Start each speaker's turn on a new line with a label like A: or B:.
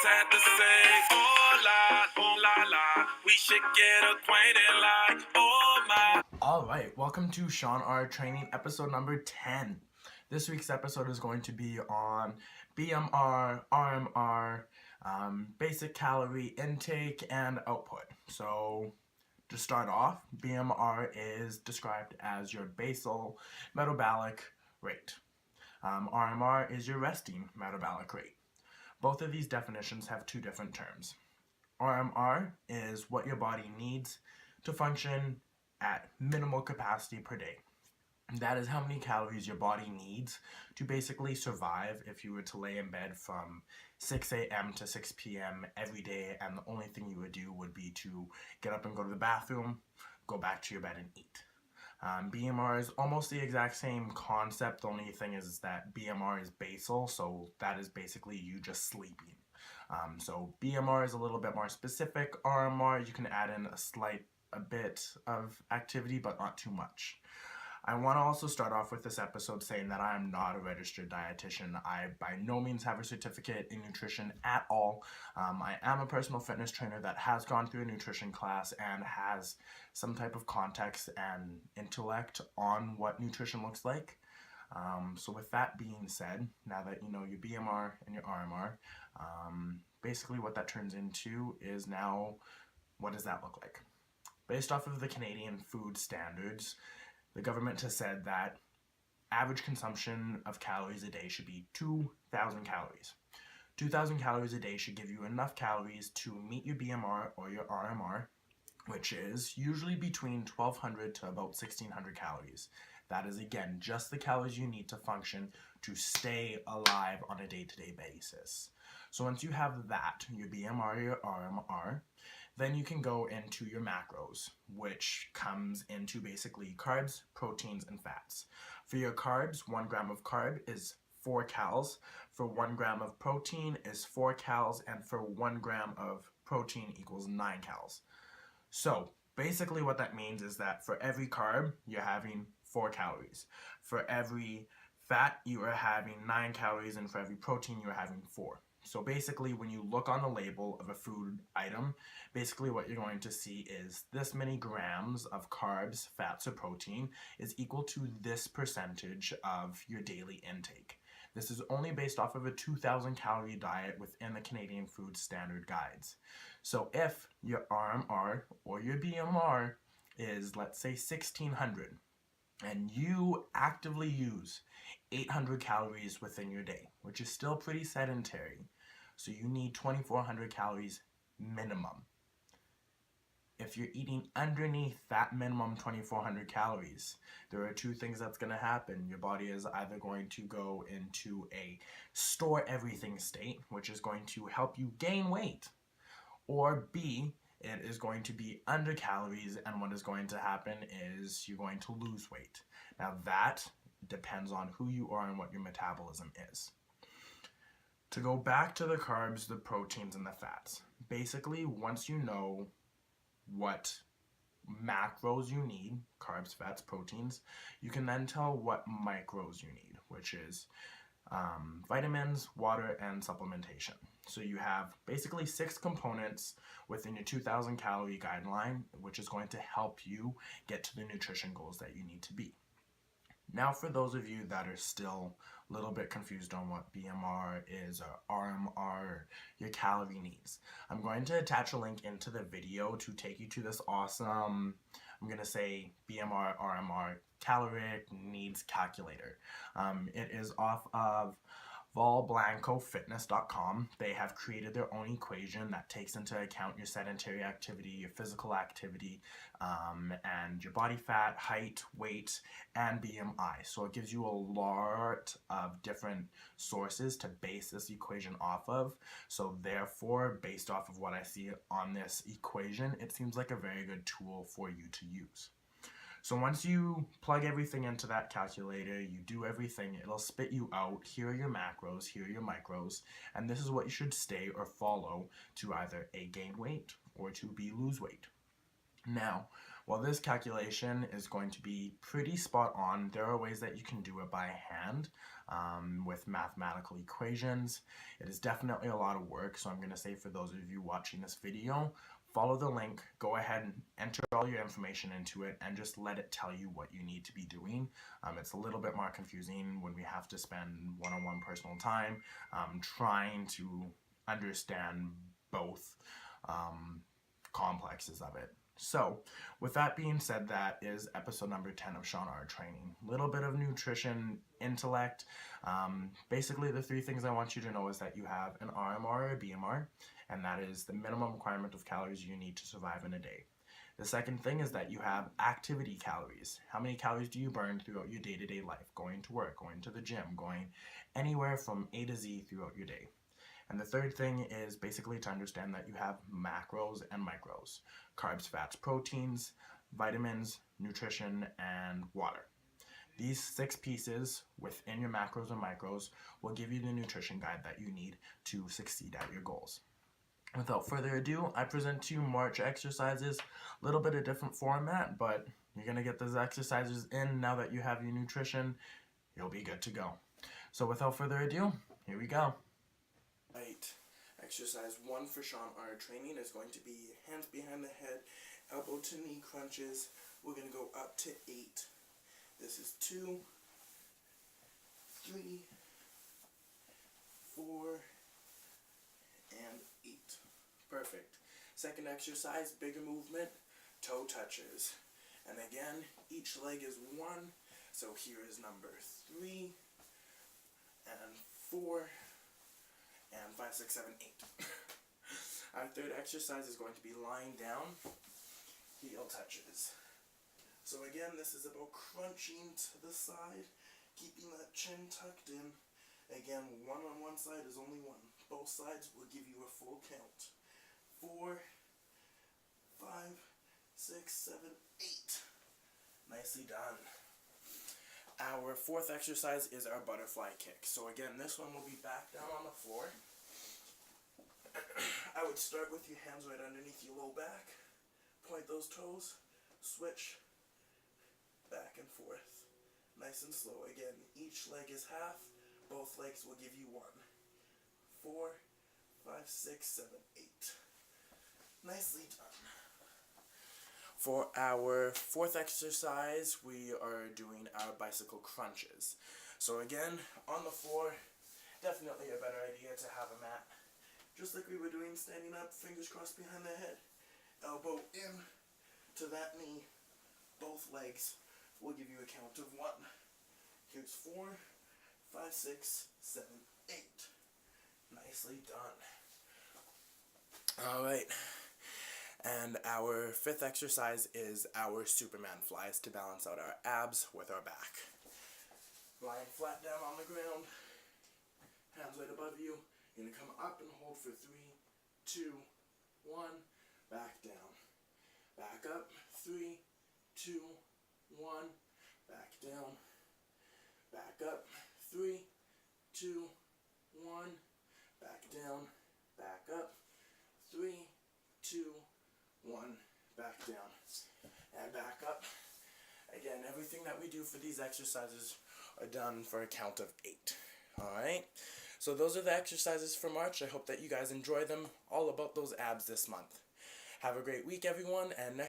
A: just had to say, oh la la, we should get acquainted like, oh my.
B: Alright, welcome to ShawnrTraining episode number 10. This week's episode is going to be on BMR, RMR, basic calorie intake and output. So to start off, BMR is described as your basal metabolic rate. RMR is your resting metabolic rate. Both of these definitions have two different terms. RMR is what your body needs to function at minimal capacity per day. That is how many calories your body needs to basically survive if you were to lay in bed from 6 a.m. to 6 p.m. every day, and the only thing you would do would be to get up and go to the bathroom, go back to your bed and eat. BMR is almost the exact same concept. The only thing is that BMR is basal, so that is basically you just sleeping. So BMR is a little bit more specific. RMR, you can add in a bit of activity, but not too much. I want to also start off with this episode saying that I am not a registered dietitian. I by no means have a certificate in nutrition at all. I am a personal fitness trainer that has gone through a nutrition class and has some type of context and intellect on what nutrition looks like. So with that being said, now that you know your BMR and your RMR, basically what that turns into is now, what does that look like? Based off of the Canadian food standards, the government has said that average consumption of calories a day should be 2,000 calories. 2,000 calories a day should give you enough calories to meet your BMR or your RMR, which is usually between 1,200 to about 1,600 calories. That is, again, just the calories you need to function to stay alive on a day-to-day basis. So once you have that, your BMR, your RMR, then you can go into your macros, which comes into basically carbs, proteins, and fats. For your carbs, 1 gram of carb is 4 cals. For 1 gram of protein is 4 cals, and for 1 gram of protein equals 9 cals. So basically what that means is that for every carb, you're having 4 calories. For every fat, you are having 9 calories, and for every protein, you are having 4. So basically, when you look on the label of a food item, basically what you're going to see is this many grams of carbs, fats, or protein is equal to this percentage of your daily intake. This is only based off of a 2,000 calorie diet within the Canadian Food Standard Guides. So if your RMR or your BMR is, let's say, 1,600, and you actively use 800 calories within your day, which is still pretty sedentary. So you need 2,400 calories minimum. If you're eating underneath that minimum 2,400 calories, there are two things that's going to happen. Your body is either going to go into a store everything state, which is going to help you gain weight, or B, it is going to be under calories, and what is going to happen is you're going to lose weight. Now that depends on who you are and what your metabolism is. To go back to the carbs, the proteins, and the fats, basically once you know what macros you need, carbs, fats, proteins, you can then tell what micros you need, which is vitamins, water, and supplementation. So you have basically 6 components within your 2,000 calorie guideline, which is going to help you get to the nutrition goals that you need to be. Now for those of you that are still a little bit confused on what BMR is or RMR, your calorie needs, I'm going to attach a link into the video to take you to this awesome, I'm going to say BMR, RMR caloric needs calculator. It is off of volblancofitness.com. They have created their own equation that takes into account your sedentary activity, your physical activity, and your body fat, height, weight, and BMI. So it gives you a lot of different sources to base this equation off of. So therefore, based off of what I see on this equation, it seems like a very good tool for you to use. So once you plug everything into that calculator, you do everything, it'll spit you out, here are your macros, here are your micros, and this is what you should stay or follow to either A, gain weight, or to B, lose weight. Now, Well, this calculation is going to be pretty spot on. There are ways that you can do it by hand with mathematical equations. It is definitely a lot of work, so I'm going to say for those of you watching this video, follow the link, go ahead and enter all your information into it, and just let it tell you what you need to be doing. It's a little bit more confusing when we have to spend one-on-one personal time trying to understand both complexes of it. So, with that being said, that is episode number 10 of ShawnrTraining. Little bit of nutrition, intellect. Basically, the three things I want you to know is that you have an RMR or a BMR, and that is the minimum requirement of calories you need to survive in a day. The second thing is that you have activity calories. How many calories do you burn throughout your day-to-day life? Going to work, going to the gym, going anywhere from A to Z throughout your day. And the third thing is basically to understand that you have macros and micros. Carbs, fats, proteins, vitamins, nutrition, and water. These 6 pieces within your macros and micros will give you the nutrition guide that you need to succeed at your goals. Without further ado, I present to you March exercises. A little bit of different format, but you're going to get those exercises in now that you have your nutrition. You'll be good to go. So without further ado, here we go. Right. Exercise 1 for ShawnrTraining is going to be hands behind the head, elbow to knee crunches. We're going to go up to 8. This is 2, 3, 4, and 8. Perfect. Second exercise, bigger movement, toe touches. And again, each leg is 1. So here is number 3, and 4, and 5, 6, 7, 8. Our third exercise is going to be lying down, heel touches. So again, this is about crunching to the side, keeping that chin tucked in. Again, 1 on one side is only 1. Both sides will give you a full count. 4, 5, 6, 7, 8. Nicely done. Our fourth exercise is our butterfly kick. So again, this one will be back down on the floor. I would start with your hands right underneath your low back. Point those toes. Switch. Back and forth. Nice and slow. Again, each leg is half. Both legs will give you 1. 4, 5, 6, 7, 8. Nicely done. For our fourth exercise, we are doing our bicycle crunches. So again, on the floor, definitely a better idea to have a mat. Just like we were doing standing up, fingers crossed behind the head, elbow in to that knee. Both legs will give you a count of 1. Here's 4, 5, 6, 7, 8. Nicely done. Alright. And our fifth exercise is our Superman flies to balance out our abs with our back. Lying flat down on the ground, hands right above you. You're going to come up and hold for 3, 2, 1, back down. Back up, 3, 2, 1, back down. Back up, 3, 2, 1, back down. Back up, 3, 2, 1, back down, and back up. Again, everything that we do for these exercises are done for a count of 8. Alright, so those are the exercises for March. I hope that you guys enjoy them, all about those abs this month. Have a great week, everyone, and next